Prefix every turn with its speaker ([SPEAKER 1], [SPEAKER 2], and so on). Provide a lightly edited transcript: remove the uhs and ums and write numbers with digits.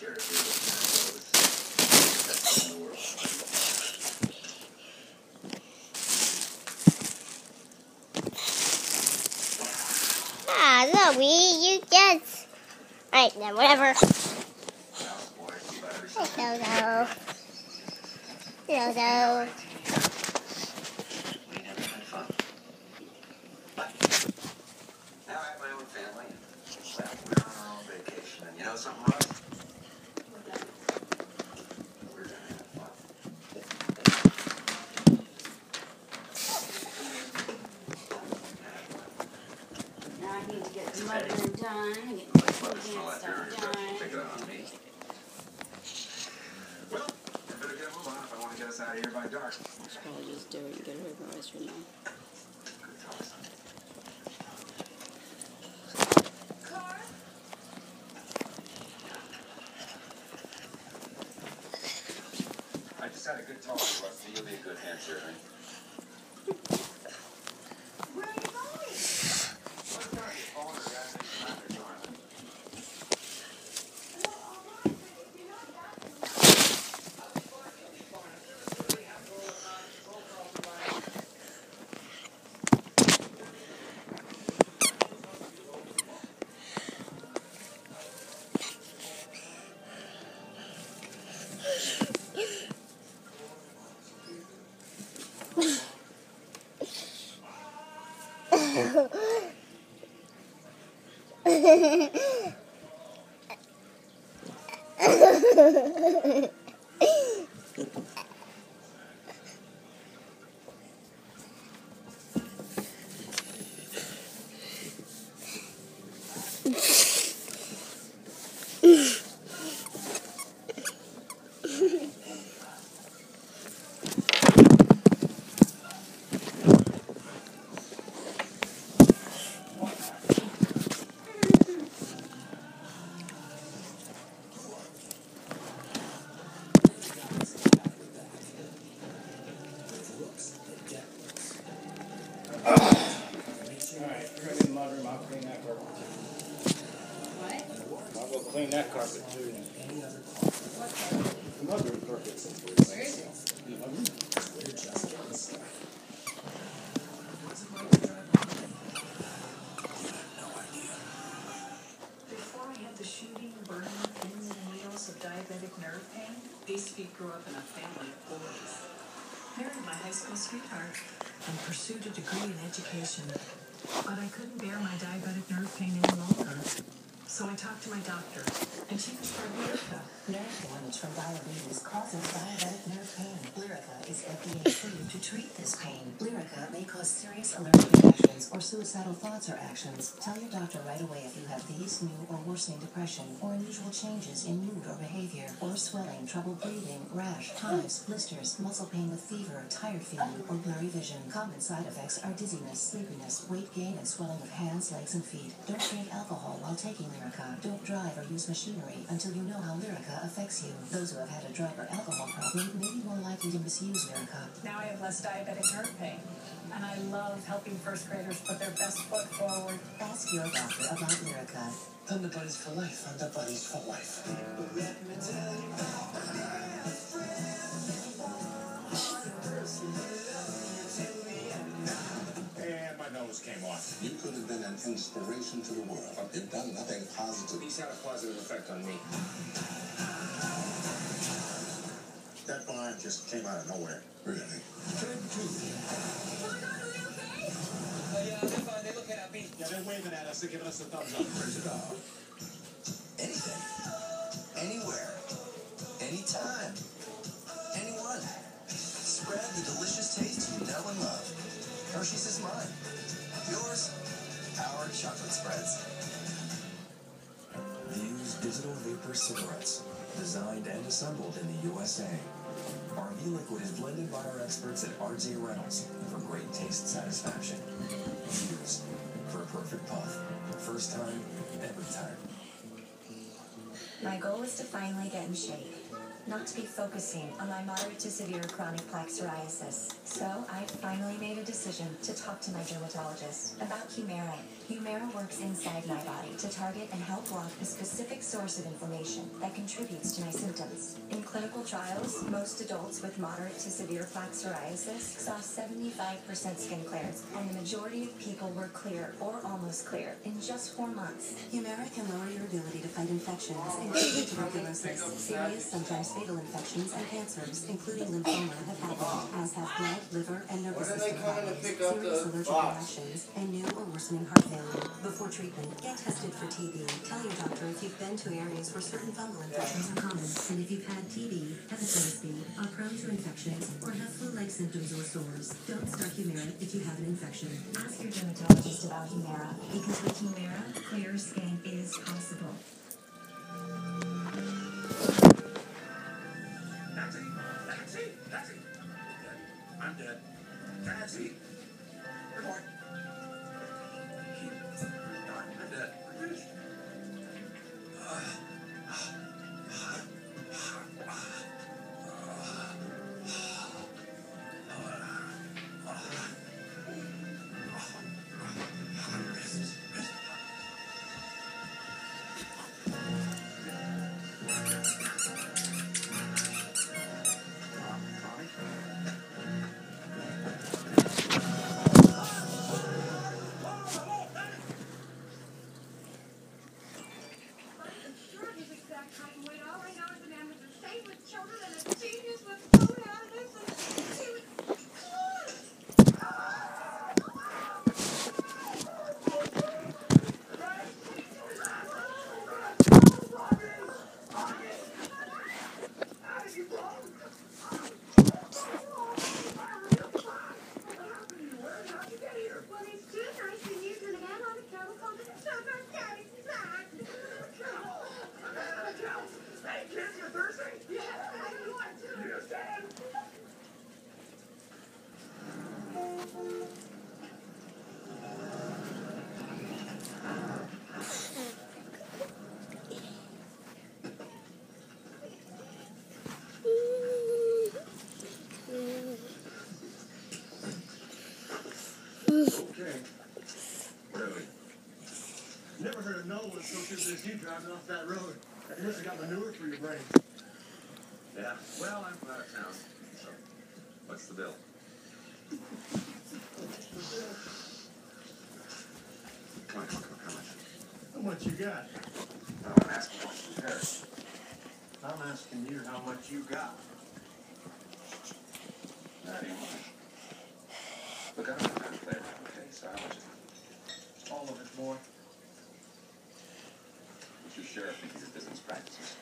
[SPEAKER 1] shared a few with in the world.
[SPEAKER 2] Ah, Zoe, you just... Alright, then, whatever. Hello. Hello.
[SPEAKER 1] Now I have my own family, and well, we're on our own vacation, and you know something, Russ? We're gonna have fun.
[SPEAKER 3] Now I need to get the mudroom done, and get my stuff done.
[SPEAKER 1] Take it out on me. Well, I better get a move on if I want to get us out of here by dark.
[SPEAKER 3] I should probably just do it and get her her ice right now.
[SPEAKER 1] Good talk, son. I just had a good talk with Rusty. You'll be a good hand servant.
[SPEAKER 4] Where are you going?
[SPEAKER 1] What's going on? You're calling her gas station out there, darling.
[SPEAKER 4] Well, all right, but if you're not back in
[SPEAKER 5] I'll go clean that carpet too.
[SPEAKER 3] What carpet?
[SPEAKER 5] The mudroom carpet.
[SPEAKER 3] Where is it?
[SPEAKER 5] The mudroom?
[SPEAKER 6] Before I had the shooting, burning, pins and needles of diabetic nerve pain, these feet grew up in a family of boys. Married my high school sweetheart and pursued a degree in education. But I couldn't bear my diabetic nerve pain any longer. So I talked to my doctor, and she prescribed Lyrica.
[SPEAKER 7] Nerve damage from diabetes causes diabetic nerve pain. Lyrica is FDA approved to treat this pain. Lyrica may cause serious allergic reactions or suicidal thoughts or actions. Tell your doctor right away if you have these new or worsening depression, or unusual changes in mood or behavior, or swelling, trouble breathing, rash, hives, blisters, muscle pain with fever, tired feeling, or blurry vision. Common side effects are dizziness, sleepiness, weight gain, and swelling of hands, legs, and feet. Don't drink alcohol while taking Lyrica. Don't drive or use machinery until you know how Lyrica affects you. Those who have had a drug or alcohol problem may be more likely to misuse Lyrica.
[SPEAKER 6] Now I have less diabetic nerve pain, and I love helping first graders put their best foot forward.
[SPEAKER 7] Ask your doctor about Lyrica.
[SPEAKER 8] Thunder Buddies for life. Thunder Buddies for life.
[SPEAKER 5] And my nose came off.
[SPEAKER 8] You could have been an inspiration to the world, but you've done nothing positive.
[SPEAKER 5] He's had a positive effect on me.
[SPEAKER 8] That line just came out of nowhere. Really?
[SPEAKER 9] Yeah, they're fine. They're looking at me.
[SPEAKER 5] Yeah, they're waving at us. They're giving us a thumbs up.
[SPEAKER 9] Print it out. Anything. Anywhere. Anytime. Anyone. Spread the delicious taste you know and love. Hershey's is mine. Yours. Our chocolate spreads. Views Digital Vapor Cigarettes. Designed and assembled in the USA. Our V-Liquid is blended by our experts at RJ Reynolds for great taste satisfaction. Views for a perfect puff. First time, every time.
[SPEAKER 7] My goal is to finally get in shape. not to be focusing on my moderate to severe chronic plaque psoriasis. So I finally made a decision to talk to my dermatologist about Humira. Humira works inside my body to target and help block a specific source of inflammation that contributes to my symptoms. In clinical trials, most adults with moderate to severe plaque psoriasis saw 75% skin clearance, and the majority of people were clear or almost clear in just 4 months. Humira can lower your ability to fight infections, including tuberculosis, serious, sometimes fatal infections, and cancers, including lymphoma, have happened, as have blood, liver, and nervous system problems, serious allergic reactions, and new or worsening heart failure. Before treatment, get tested for TB. Tell your doctor if you've been to areas where certain fungal infections are common, and if you've had TB, hepatitis B, are prone to infections, or have flu-like symptoms or sores. Don't start Humira if you have an infection. Ask your dermatologist about Humira, because with Humira, clear skin is possible.
[SPEAKER 5] Taxi! I'm dead. Taxi! Report. I'm dead. Okay. Really?
[SPEAKER 10] Never heard of no one so good as you driving off that road. You must have got manure through your brain.
[SPEAKER 1] Yeah. Well, I'm from out of town. So, what's the bill? Come on. How much?
[SPEAKER 10] How much you got?
[SPEAKER 1] No, I'm asking how much you got.
[SPEAKER 10] I'm asking you how much you got.
[SPEAKER 1] Anyway. Look, I don't have time to play around, okay? So how much is it?
[SPEAKER 10] All of it, boy.
[SPEAKER 1] What's your sheriff think of your business practices?